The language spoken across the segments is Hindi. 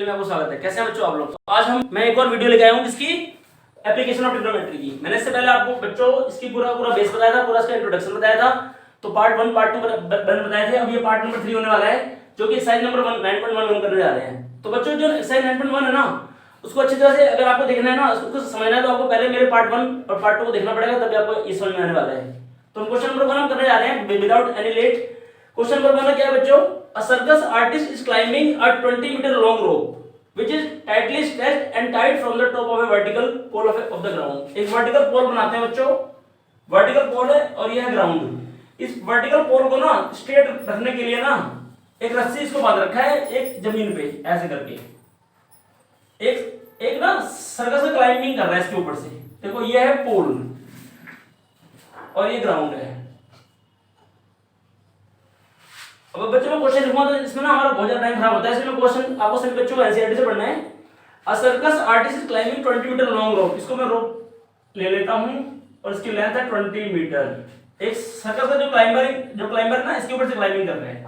में आपको स्वागत है। कैसे हैं बच्चों आप लोग? तो आज मैं एक और वीडियो लेके आया हूँ जिसकी एप्लीकेशन ऑफ ट्रिग्नोमेट्री की। मैंने इससे पहले आपको बच्चों इसकी पूरा बेस बताया था, पूरा इसका इंट्रोडक्शन बताया था। तो पार्ट 1 पार्ट 2 बताए थे। अब ये पार्ट नंबर 3 होने वाला है, जो कि एक्सरसाइज नंबर 9.1 करने जा रहे हैं। तो बच्चों जो एक्सरसाइज 9.1 है ना, उसको अच्छी तरह से अगर आपको देखना है ना, उसको समझना है, तो आपको पहले मेरे पार्ट 1 और पार्ट 2 को देखना पड़ेगा, तभी आपको ये समझ में आने वाला है। तो हम क्वेश्चन नंबर 1 हम करने जा रहे हैं without any late. Question number 1 क्या है बच्चों? A circus artist is climbing a 20 metre long rope which is tightly stretched and tied from the top of a vertical pole of the ground। एक वर्टिकल पोल बनाते हैं बच्चों, वर्टिकल पोल है और यह है ग्राउंड। इस वर्टिकल पोल को ना स्ट्रेट रखने के लिए ना एक रस्सी इसको बांध रखा है एक जमीन पे ऐसे करके। एक ना सर्कस में क्लाइंबिंग कर रहा है इसके ऊपर से। देखो ये है पोल और ये ग्राउंड है। अब बच्चों में क्वेश्चन लिखूंगा तो इसमें ना हमारा बहुत ज्यादा टाइम खराब होता है, इसलिए क्वेश्चन आपको सभी बच्चों को एनसीईआरटी से पढ़ना है। A circus artist is climbing 20 metre long rope. इसको मैं रोप ले लेता हूं और इसकी लेंथ है 20 मीटर। एक सर्कस का जो क्लाइंबर ना इसके ऊपर से क्लाइंबिंग कर रहे हैं,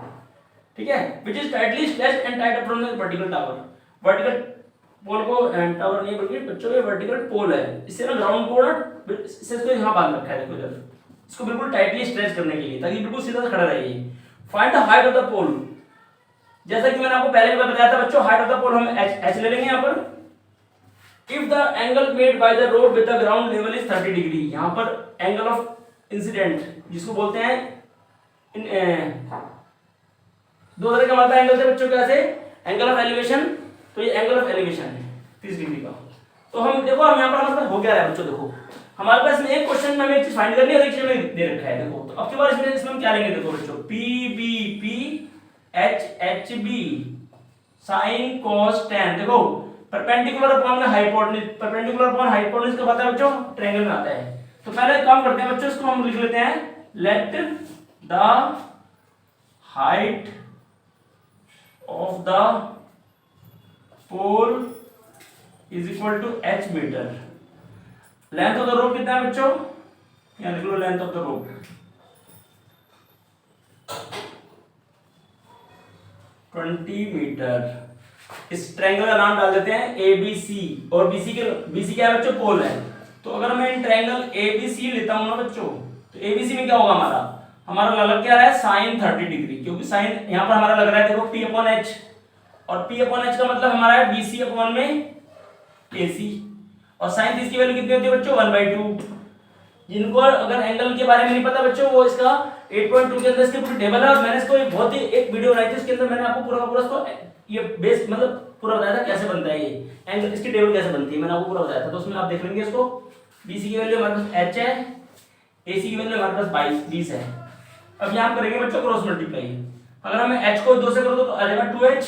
ठीक है। Which is tightly stretched and tied up from the vertical tower. Vertical pole को टावर नहीं बल्कि बच्चों ये वर्टिकल पोल है, इससे ना ग्राउंड को ना इसको यहां बांध रखा है। देखो इधर इसको बिल्कुल टाइटली स्ट्रेच करने के लिए, ताकि बिल्कुल सीधा खड़ा रहे। Find the height of the pole. जैसा कि मैंने आपको पहले भी बताया था बच्चों, हाइट ऑफ द पोल हम h ले लेंगे यहां पर। If the angle made by the road with the ground level is 30 degree. यहां पर एंगल ऑफ इंसिडेंट जिसको बोलते हैं दो तरह का हमारे एंगल थे बच्चों, कैसे? एंगल ऑफ एलिवेशन, तो ये एंगल ऑफ एलिवेशन है 30 डिग्री का। तो हम देखो हम यहां पर हमारे पास हो गया है बच्चों। देखो हमारे पास में एक क्वेश्चन में हमें एक चीज फाइंड करनी है और एक चीज में दे रखा है। देखो तो अब के बाद इसमें हम क्या लेंगे? देखो बच्चों PBP HHB sin cos tan। देखो perpendicular upon hypotenuse, perpendicular upon hypotenuse कब आता है बच्चों? ट्रायंगल में आता है। तो पहले एक काम करते हैं बच्चों, इसको हम लिख लेते हैं let the height of the pole is equal to h metre. Length of the rope कितना है बच्चों? यहां लिख लो length of the rope 20 metre. इस ट्रायंगल का नाम डाल देते हैं ABC, और BC क्या है बच्चों? पोल है। तो अगर मैं इन ट्रायंगल ABC लेता हूं ना बच्चों, तो ABC में क्या होगा? हमारा लग क्या रहा है? sin 30 डिग्री, क्योंकि sin यहां पर हमारा लग रहा है देखो P/H, और P/H का मतलब हमारा है BC अपॉन में AC, और sin 30 की वैल्यू कितनी होती है बच्चों? 1/2। जिनको अगर एंगल के बारे में नहीं पता बच्चों, वो इसका 8.2 के अंदर इसकी पूरी टेबल है, और मैंने इसको बहुत ही एक वीडियो बनाई थी, उसके अंदर मैंने आपको पूरा इसको ये बेस मतलब पूरा बताया था कैसे बनता है ये एंगल, इसकी टेबल कैसे बनती है, मैंने आपको पूरा बताया था। तो उसमें आप देख लेंगे इसको। BC की वैल्यू हमारे पास h है, AC की वैल्यू हमारे पास 20 है। अब यहां करेंगे बच्चों क्रॉस मल्टीप्लाई। अगर हम h को 2 से कर दो तो आ जाएगा 2h,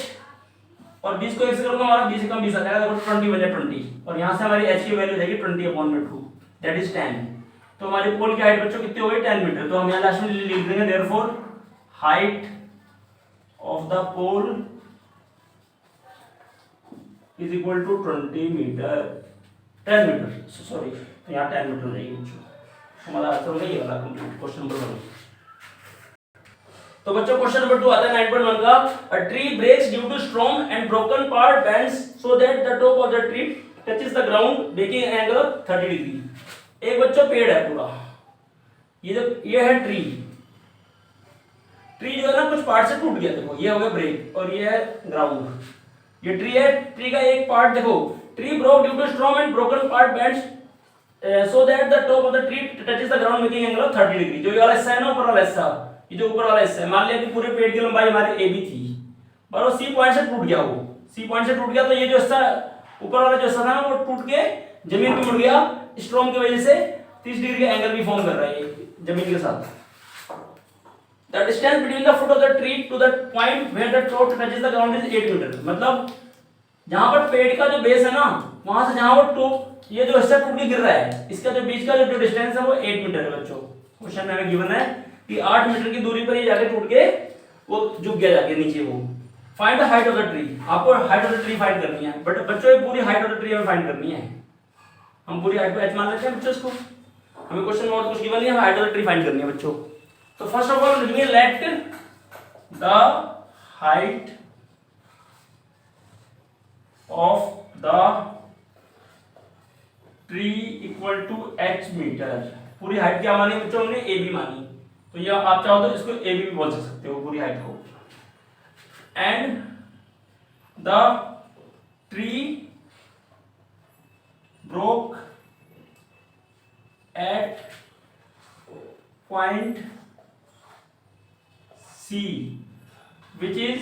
और 20 को 1 से करूंगा हमारा 20 से कम 20 आ जाएगा, देखो 20 बजे 20, और यहां से हमारी h की वैल्यू जाएगी 20/2, दैट इज 10। तो हमारी पोल की हाइट बच्चों कितनी हो गई? 10 मीटर। तो हम यहां लास्ट में लिख देंगे therefore height of the pole is equal to 20 metre, 10 metre sorry, तो यहां 10 मीटर रहेगी बच्चों। हमारा आंसर होगा ये वाला कंप्लीट क्वेश्चन नंबर 1। तो बच्चों क्वेश्चन नंबर 2 आता है 9.1 का। A tree breaks due to storm and broken part bends so that the top of the tree touches the ground making an angle of 30 degree. एक बच्चों पेड़ है पूरा, ये है ट्री जो है ना कुछ पार्ट से टूट गया। देखो ये हो गया ब्रेक, और ये है ग्राउंड। ये ट्री है, ट्री का एक पार्ट देखो, tree broke due to storm and broken part bends so that the top of the tree touches the ground making angle of 30 degree. जो ये वाला हिस्सा है ना, ऊपर वाला हिस्सा, ये जो ऊपर वाला हिस्सा है, मान लिया कि पूरे पेड़ की लंबाई हमारी AB थी, पर वो C पॉइंट से टूट गया। वो C पॉइंट से टूट गया, तो ये जो हिस्सा ऊपर वाला जो हिस्सा था ना, वो टूट के जमीन पे मुड़ गया। स्टॉर्म की वजह से 30 डिग्री का एंगल भी फॉर्म कर रहा है जमीन के साथ। The distance between the foot of the tree to the point where the top touches the ground is 8 metre. मतलब जहां पर पेड़ का जो बेस है ना, वहां से जहां वो टॉप ये जो हिस्सा टूट के गिर रहा है, इसका जो बीच का जो डिस्टेंस है वो 8 मीटर है बच्चों। क्वेश्चन में हमें गिवन है कि 8 मीटर की दूरी पर ये जाके टूट के वो झुक गया जाके नीचे। वो find the height of the tree. आपको height of the tree find करनी है, बट बच्चों ये पूरी हाइट ऑफ द ट्री हमें फाइंड करनी है। हम पूरी हाइट को h मान लेते हैं बच्चों इसको। हमें क्वेश्चन में और कुछ गिवन नहीं है, हमें height of the tree find करनी है बच्चों। तो फर्स्ट ऑफ ऑल लिखेंगे let the height of the tree equal to h metre. पूरी हाइट क्या मानी बच्चों हमने, AB मानी, तो ये आप चाहो तो इसको AB भी बोल सकते हो पूरी हाइट को। And the tree broke at point C which is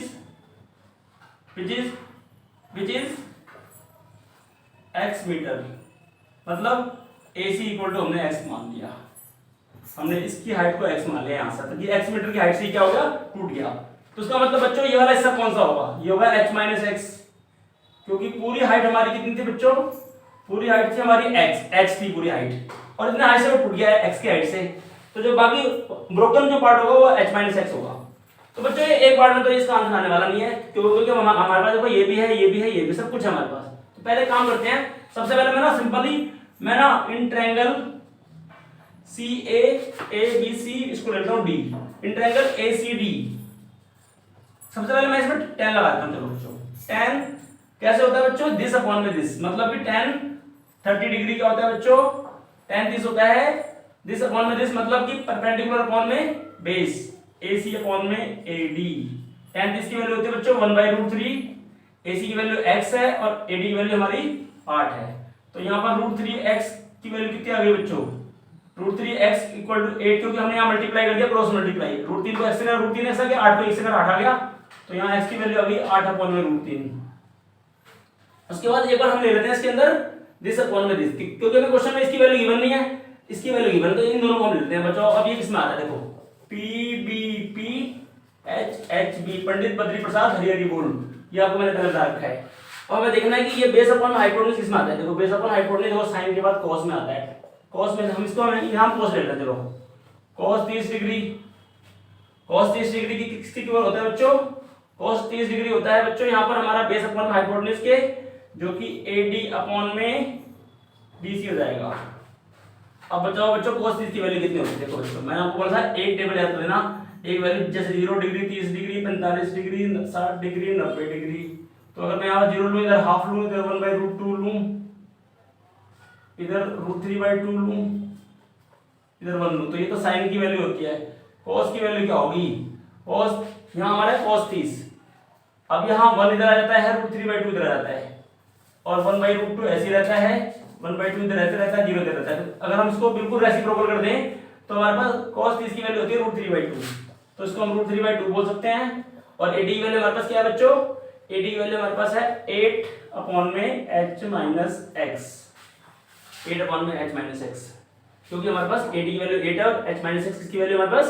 x metre. मतलब AC इक्वल टू हमने x मान लिया, हमने इसकी हाइट को x मान लिया यहाँ से, तो ये x मीटर की हाइट से क्या हो गया, टूट गया। तो इसका मतलब बच्चों ये वाला हिस्सा कौन सा होगा, ये होगा h माइनस एक्स, क्योंकि पूरी हाइट हमारी कितनी थी बच्चों, पूरी हाइट थी हमारी x थी पूरी हाइट, और इतना हाइट से वो टूट गया है x की हाइट से, तो जो बाकी ब्रोकन जो पार्ट होगा वो h माइनस एक्स होगा। तो बच्चों ये एक बार में तो इसका आंसर आने वाला नहीं है, क्योंकि हमारे पास देखो ये भी है, ये भी है, ये भी सब कुछ है हमारे पास। तो पहले काम करते हैं, सबसे पहले मैं ना इन ट्रायंगल CAABC इसको लेता हूं D, इन ट्रायंगल ACD। सबसे पहले मैं इसमें tan लगाता हूं। चलो बच्चों, tan कैसे होता है बच्चों, दिस अपॉन में दिस, मतलब कि tan 30 डिग्री क्या होता है बच्चों, tan दिस होता है दिस अपॉन में दिस, मतलब कि परपेंडिकुलर अपॉन में बेस, AC अपॉन में AD। tan दिस की वैल्यू होती है बच्चों 1/√3, AC की वैल्यू x है और AD की वैल्यू हमारी 8 है। तो यहाँ पर √3x की वैल्यू कितनी आ गई बच्चों, √3x इक्वल टू 8, क्योंकि हमने यहाँ मल्टीप्लाई कर दिया, क्रॉस मल्टीप्लाई, √3 को x से कर √3 ऐसा गया, 8 को 1 से कर 8 आ गया, तो यहाँ x की वैल्यू आ गई 8 अपॉन में √3। उसके बाद एक बार हम ले लेते हैं इसके अंदर दिस अपॉन में दिस, क्योंकि हमें क्वेश्चन में इसकी वैल्यू गिवन नहीं है, इसकी वैल्यू गिवन, तो इन दोनों को हम लेते हैं बच्चों। अब ये किसमें आता है, देखो PBP HHB, पंडित बद्री प्रसाद हरिहरी बोल, ये आपको मैंने पहले बता रखा है। और हमें देखना है कि ये बेस अपॉन हाइपोटेन्यूज किसमें आता है, देखो बेस अपॉन हाइपोटेन्यूज देखो साइन के बाद cos में आता है, cos में हम इसको यहां cos ले लेते हैं। देखो cos 30 डिग्री, cos 30 डिग्री की किसके इक्वल होता है बच्चों, cos 30 डिग्री होता है बच्चों यहाँ पर हमारा बेस अपॉन हाइपोटेन्यूज के, जो कि AD अपॉन में BC हो जाएगा। अब बताओ बच्चों cos 30 की वैल्यू कितनी होती है, देखो बच्चों मैंने आपको बोला था एक टेबल याद कर लेना, एक वैल्यू जैसे 0 degree, 30 degree, 45 degree, 60 degree, 90 degree, तो अगर मैं यहाँ 0 लूँ, इधर हाफ लूँ, इधर 1/√2 लूँ, इधर √3/2 लूँ, इधर 1 लूँ, तो ये तो साइन की वैल्यू होती है। cos की वैल्यू क्या होगी, cos यहाँ हमारा cos 30, अब यहाँ 1 इधर आ जाता है, √3/2 इधर आ जाता है, और 1/√2 ऐसे रहता है, 1/2 इधर ऐसे रहता है, 0 इधर रहता है। अगर हम इसको बिल्कुल रेसिप्रोकल कर दें तो हमारे पास cos 30 की वैल्यू होती है √3/2, तो इसको हम √3/2 बोल सकते हैं। और AD की वैल्यू हमारे पास क्या है बच्चों, AD की वैल्यू हमारे पास है 8 अपॉन में h माइनस x, 8 अपॉन में h माइनस x, क्योंकि हमारे पास AD की वैल्यू 8 है और h माइनस x की वैल्यू हमारे पास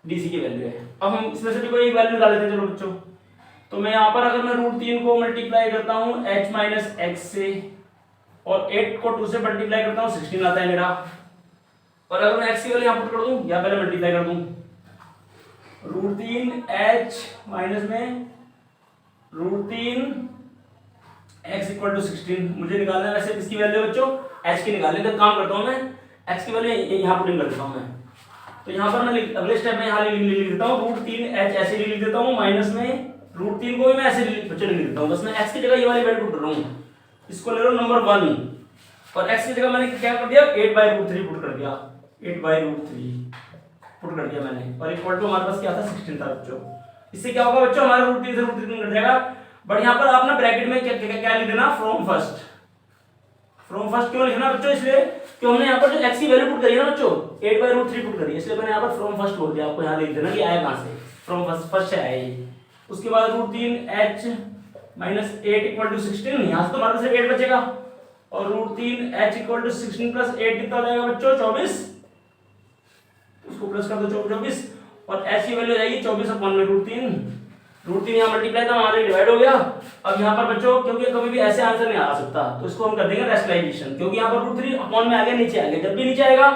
DC की वैल्यू है। अब हम इसमें से भी कोई एक वैल्यू निकाल लेते हैं। चलो बच्चों, तो मैं यहाँ पर अगर मैं √3 को मल्टीप्लाई करता हूँ h माइनस x से, और 8 को 2 से मल्टीप्लाई करता हूँ 16 आता है मेरा, और अगर मैं x की वैल्यू यहाँ पुट कर दूँ या पहले मल्टीप्लाई कर दूँ, √3h माइनस में √3 x इक्वल टू 16 मुझे निकालना है। वैसे इसकी वैल्यू बच्चों h की निकालने का काम करता हूँ मैं, x की वैल्यू यहाँ पुटिंग कर देता हूँ मैं। तो यहाँ पर मैं अगले स्टेप में यहाँ लिख देता हूँ √3h ऐसे लिख देता हूँ, माइनस में √3 को भी मैं ऐसे लिख देता हूँ, बस मैं x की जगह ये वाली वैल्यू पुट कर रहा हूँ, इसको ले लो नंबर 1, और x की जगह मैंने क्या कर दिया 8/√3 पुट कर दिया, 8/√3 पुट कर दिया मैंने, और इक्वल टू हमारे पास क्या था 16 था बच्चों। इससे क्या होगा बच्चों, हमारा √3 से √3 कट जाएगा, बट यहाँ पर आप ना ब्रैकेट में क्या लिख देना, फ्रॉम फर्स्ट। फ्रॉम फर्स्ट क्यों लिखना बच्चों, इसलिए कि हमने यहाँ पर जो x की वैल्यू पुट करी है ना बच्चों 8/√3 पुट करी है, इसलिए मैंने यहाँ पर फ्रॉम फर्स्ट बोल दिया, आपको यहाँ लिख देना कि आया कहाँ से, फ्रॉम फर्स्ट से आया ये। उसके बाद √3h माइनस 8 इक्वल टू 16, यहाँ से तो हमारे पास 8 बचेगा, और √3h इक्वल टू 16 प्लस 8 कितना हो जाएगा बच्चों 24, उसको प्लस कर दो 24, और h की वैल्यू जाएगी 24 अपॉन में √3 यहाँ मल्टीप्लाई था, हमारे डिवाइड हो गया। अब यहाँ पर बच्चों क्योंकि कभी भी ऐसे आंसर नहीं आ सकता, तो इसको हम कर देंगे रैशनलाइजेशन, क्योंकि यहाँ पर √3 अपॉन में आ गया, नीचे आ गया, जब भी नीचे आएगा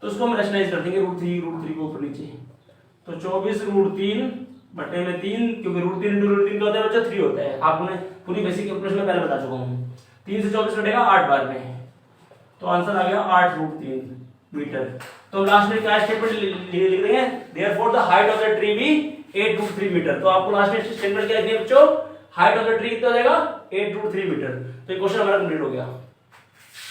तो उसको हम रैशनलाइज कर देंगे, √3 को ऊपर नीचे, तो 24√3 बटे में 3, क्योंकि √3 × √3 क्या होता है बच्चों 3 होता है, आपने पूरी बेसिक कैलकुलेशन में पहले बता चुका हूँ। 3 से 24 कटेगा 8 बार में, तो आंसर आ गया 8√3 मीटर। तो लास्ट में क्या स्टेटमेंट लिख देंगे, therefore the height of the tree be 8√3 metre. तो आपको लास्ट में स्टेटमेंट क्या लिखनी है बच्चों, हाइट ऑफ द ट्री कितना हो जाएगा 8 रूट 3 मीटर। तो ये क्वेश्चन हमारा कंप्लीट हो गया।